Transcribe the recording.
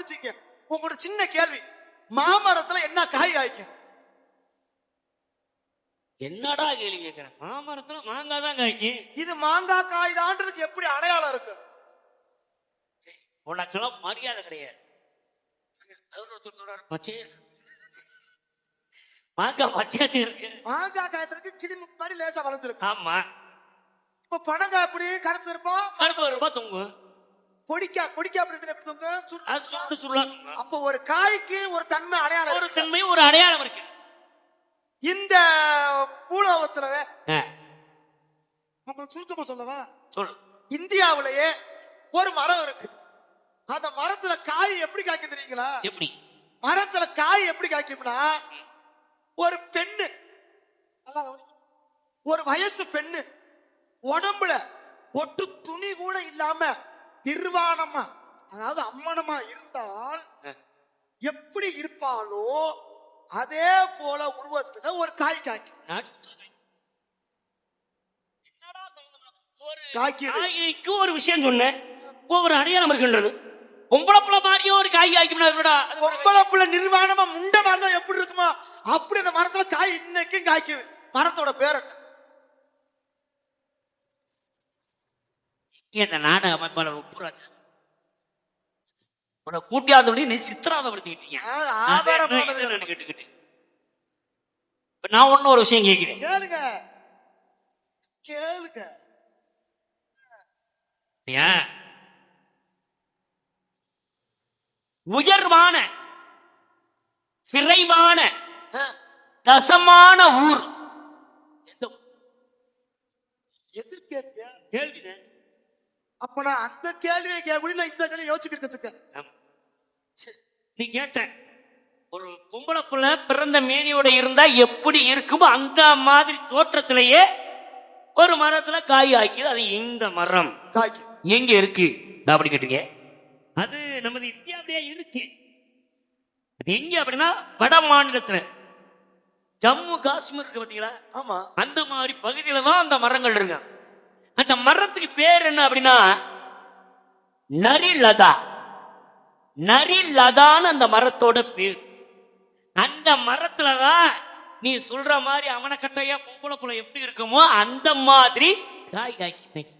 புரிஞ்சுங்க. உங்களோட சின்ன கேள்வி, மாமரத்துல என்ன காய் காய்க்கும்? என்னடா கேள்வி கேட்கிறேன்? மாமரத்துல மாங்காய் தான் காய்க்கும். இது மாங்காய் காய் தான்றதுக்கு எப்படி அடையாளம் இருக்கு? உனக்கெல்லாம் மரியாதை கிடையாது. மாங்காய் பச்சையாச்சு இருக்கு. மாங்காய் காய்றதுக்கு கிளிமு மாதிரி லேசா வளர்ந்துருக்கு. ஆமா. இப்ப பனங்காய் அப்படி கருப்பு இருப்போம், கருப்பு ரூபா தொங்கும். கொடிக்கா அப்படி தொங்கும். அப்ப ஒரு காய்க்கு ஒரு தன்மை அடையாளம், ஒரு தன்மை ஒரு அடையாளம் இருக்கு. இந்த பூலோகத்துல உங்களுக்கு சுருக்கமா சொல்லவா? சொல்லு. இந்தியாவிலேயே ஒரு மரம் இருக்கு. அந்த மரத்துல காய் எப்படி காய்க்கும் தெரியுங்களா? எப்படி மரத்துல காய் எப்படி காய்க்கும்னா, ஒரு பெண்ணு, ஒரு வயசு பெண்ணு உடம்புல ஒட்டு துணி கூட இல்லாம நிர்வாணமா, அதாவது அம்மனமா இருந்தால் எப்படி இருப்பாளோ அதே போல உருவத்துல ஒரு காய் காய்க்கும். காய்க்கு ஒரு விஷயம் சொன்னேன், ஒவ்வொரு அடையாளம் இருக்கின்றது. பொம்பளை புள்ள மாதிரியே ஒரு காய் காய்க்கும். பொம்பளை புள்ள நிர்வாணமா முண்ட மாதிரி எப்படி இருக்குமா அப்படி அந்த மரத்துல காய் இன்னைக்கும் காய்க்குது. மரத்தோட பேர் இந்த நாடக அமைப்பாளர் உப்புராஜா உன கூட்டியாதபடி நீ சித்திராதப்படுத்திக்கிட்டீங்க. கேட்டுக்கிட்டு நான் ஒன்னும் ஒரு விஷயம் கேட்கிறேன். கேளுங்க கேளுங்க. உயர்வான விரைவான ரசமான ஊர் கேள்வி. அப்ப நான் அந்த கேள்வியை கேட்க இந்த கேள்வி யோசிக்கிறதுக்கு நீ கேட்ட ஒரு பொம்பளை புள்ள பிறந்த மேனியோட இருந்தா எப்படி இருக்குமோ அந்த மாதிரி தோற்றத்திலேயே ஒரு மரத்துல காய் ஆக்கிது. அது எந்த மரம் காய்க்கு எங்க இருக்கு அப்படி கேட்டீங்க. அது நமது இந்தியாவிலேயே இருக்கு. எங்க அப்படின்னா வட மாநிலத்துல ஜம்மு காஷ்மீர் இருக்கு பாத்தீங்களா? ஆமா. அந்த மாதிரி பகுதியில தான் அந்த மரங்கள் இருக்கு. அந்த மரத்துக்கு பேர் என்ன அப்படின்னா நரிலதா. நரிலதான்னு அந்த மரத்தோட பேர். அந்த மரத்துலதான் நீ சொல்ற மாதிரி அவனை கட்டையா பொம்பளை புள்ள எப்படி இருக்குமோ அந்த மாதிரி காய் காய்க்கு.